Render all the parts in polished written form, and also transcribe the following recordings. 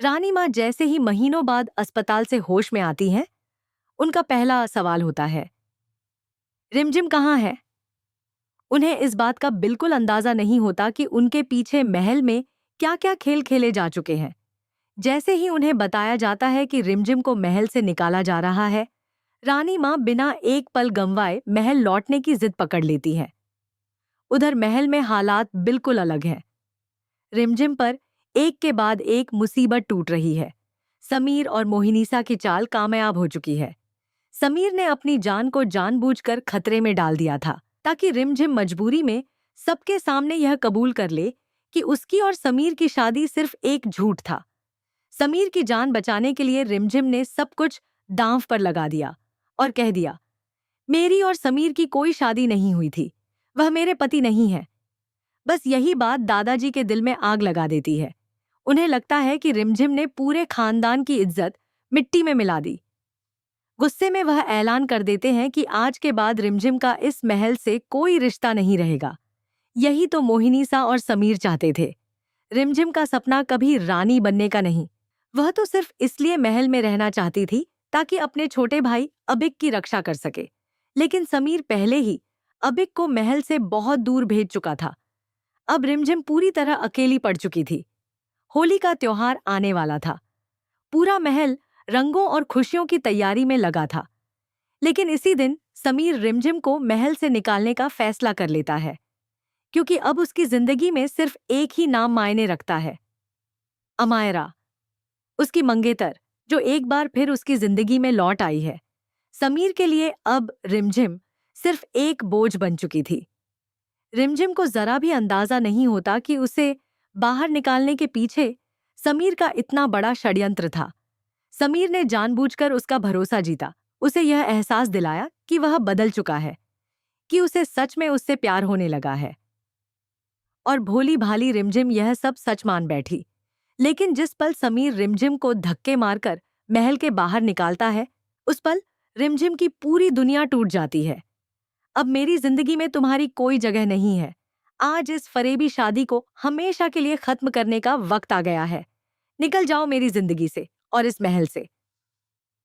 रानी माँ जैसे ही महीनों बाद अस्पताल से होश में आती हैं, उनका पहला सवाल होता है, रिमझिम कहाँ है? उन्हें इस बात का बिल्कुल अंदाजा नहीं होता कि उनके पीछे महल में क्या-क्या खेल खेले जा चुके हैं। जैसे ही उन्हें बताया जाता है कि रिमझिम को महल से निकाला जा रहा है, रानी माँ बिना एक पल गंवाए महल लौटने की जिद पकड़ लेती है। उधर महल में हालात बिल्कुल अलग हैं। रिमझिम पर एक के बाद एक मुसीबत टूट रही है। समीर और मोहिनीसा की चाल कामयाब हो चुकी है। समीर ने अपनी जान को जानबूझकर खतरे में डाल दिया था ताकि रिमझिम मजबूरी में सबके सामने यह कबूल कर ले कि उसकी और समीर की शादी सिर्फ एक झूठ था। समीर की जान बचाने के लिए रिमझिम ने सब कुछ दांव पर लगा दिया और कह दिया, मेरी और समीर की कोई शादी नहीं हुई थी, वह मेरे पति नहीं है। बस यही बात दादाजी के दिल में आग लगा देती है। उन्हें लगता है कि रिमझिम ने पूरे खानदान की इज्जत मिट्टी में मिला दी। गुस्से में वह ऐलान कर देते हैं कि आज के बाद रिमझिम का इस महल से कोई रिश्ता नहीं रहेगा। यही तो मोहिनीसा और समीर चाहते थे। रिमझिम का सपना कभी रानी बनने का नहीं, वह तो सिर्फ इसलिए महल में रहना चाहती थी ताकि अपने छोटे भाई अबिक की रक्षा कर सके। लेकिन समीर पहले ही अबिक को महल से बहुत दूर भेज चुका था। अब रिमझिम पूरी तरह अकेली पड़ चुकी थी। होली का त्योहार आने वाला था। पूरा महल रंगों और खुशियों की तैयारी में लगा था। लेकिन इसी दिन समीर रिमझिम को महल से निकालने का फैसला कर लेता है, क्योंकि अब उसकी जिंदगी में सिर्फ एक ही नाम मायने रखता है, अमायरा, उसकी मंगेतर, जो एक बार फिर उसकी जिंदगी में लौट आई है। समीर के लिए अब रिमझिम सिर्फ एक बोझ बन चुकी थी। रिमझिम को जरा भी अंदाजा नहीं होता कि उसे बाहर निकालने के पीछे समीर का इतना बड़ा षड्यंत्र था। समीर ने जानबूझकर उसका भरोसा जीता, उसे यह एहसास दिलाया कि वह बदल चुका है, कि उसे सच में उससे प्यार होने लगा है। और भोली भाली रिमझिम यह सब सच मान बैठी। लेकिन जिस पल समीर रिमझिम को धक्के मारकर महल के बाहर निकालता है, उस पल रिमझिम की पूरी दुनिया टूट जाती है। अब मेरी जिंदगी में तुम्हारी कोई जगह नहीं है। आज इस फरेबी शादी को हमेशा के लिए खत्म करने का वक्त आ गया है। निकल जाओ मेरी जिंदगी से और इस महल से।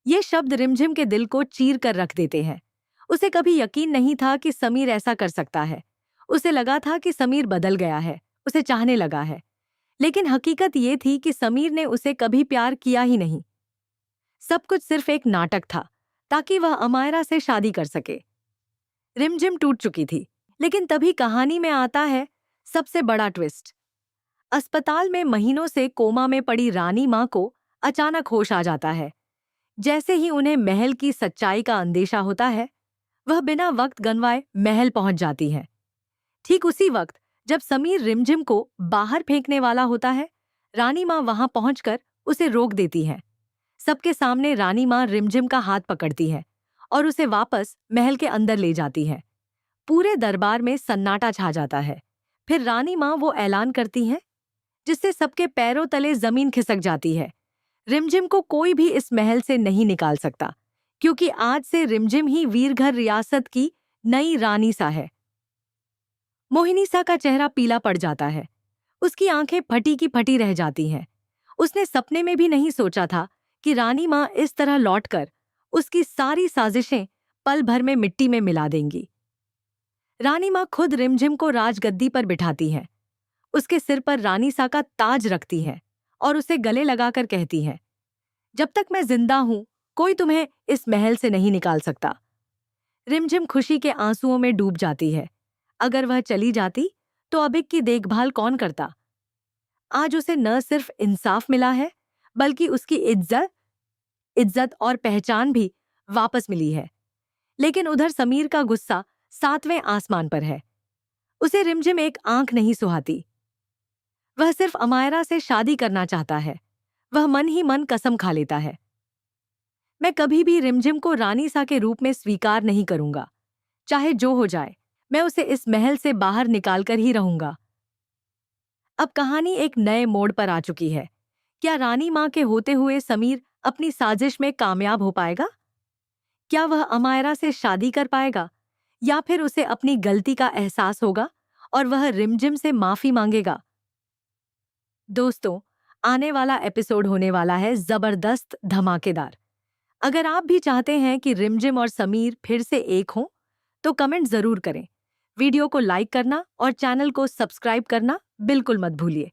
ये शब्द रिमझिम के दिल को चीर कर रख देते हैं। उसे कभी यकीन नहीं था कि समीर ऐसा कर सकता है। उसे लगा था कि समीर बदल गया है, उसे चाहने लगा है। लेकिन हकीकत ये थी कि समीर ने उसे कभी प्यार किया ही नहीं। सब कुछ सिर्फ एक नाटक था, ताकि वह अमायरा से शादी कर सके। रिमझिम टूट चुकी थी, लेकिन तभी कहानी में आता है सबसे बड़ा ट्विस्ट। अस्पताल में महीनों से कोमा में पड़ी रानी माँ को अचानक होश आ जाता है। जैसे ही उन्हें महल की सच्चाई का अंदेशा होता है, वह बिना वक्त गंवाए महल पहुंच जाती है। ठीक उसी वक्त जब समीर रिमझिम को बाहर फेंकने वाला होता है, रानी माँ वहां पहुंचकर उसे रोक देती है। सबके सामने रानी माँ रिमझिम का हाथ पकड़ती है और उसे वापस महल के अंदर ले जाती है। पूरे दरबार में सन्नाटा छा जाता है। फिर रानी माँ वो ऐलान करती हैं जिससे सबके पैरों तले जमीन खिसक जाती है। रिमझिम को कोई भी इस महल से नहीं निकाल सकता, क्योंकि आज से रिमझिम ही वीरघर रियासत की नई रानी सा है। मोहिनीसा का चेहरा पीला पड़ जाता है। उसकी आंखें फटी की फटी रह जाती हैं। उसने सपने में भी नहीं सोचा था कि रानी माँ इस तरह लौटकर उसकी सारी साजिशें पल भर में मिट्टी में मिला देंगी। रानी माँ खुद रिमझिम को राजगद्दी पर बिठाती हैं। उसके सिर पर रानी सा का ताज रखती हैं और उसे गले लगाकर कहती हैं, जब तक मैं जिंदा हूं, कोई तुम्हें इस महल से नहीं निकाल सकता। रिमझिम खुशी के आंसुओं में डूब जाती है। अगर वह चली जाती तो अबिक की देखभाल कौन करता? आज उसे न सिर्फ इंसाफ मिला है, बल्कि उसकी इज्जत इज्जत और पहचान भी वापस मिली है। लेकिन उधर समीर का गुस्सा 7वें आसमान पर है। उसे रिमझिम एक आंख नहीं सुहाती। वह सिर्फ अमायरा से शादी करना चाहता है। वह मन ही मन कसम खा लेता है, मैं कभी भी रिमझिम को रानी सा के रूप में स्वीकार नहीं करूंगा। चाहे जो हो जाए, मैं उसे इस महल से बाहर निकालकर ही रहूंगा। अब कहानी एक नए मोड़ पर आ चुकी है। क्या रानी माँ के होते हुए समीर अपनी साजिश में कामयाब हो पाएगा? क्या वह अमायरा से शादी कर पाएगा, या फिर उसे अपनी गलती का एहसास होगा और वह रिमझिम से माफी मांगेगा? दोस्तों, आने वाला एपिसोड होने वाला है जबरदस्त, धमाकेदार। अगर आप भी चाहते हैं कि रिमझिम और समीर फिर से एक हों, तो कमेंट जरूर करें। वीडियो को लाइक करना और चैनल को सब्सक्राइब करना बिल्कुल मत भूलिए।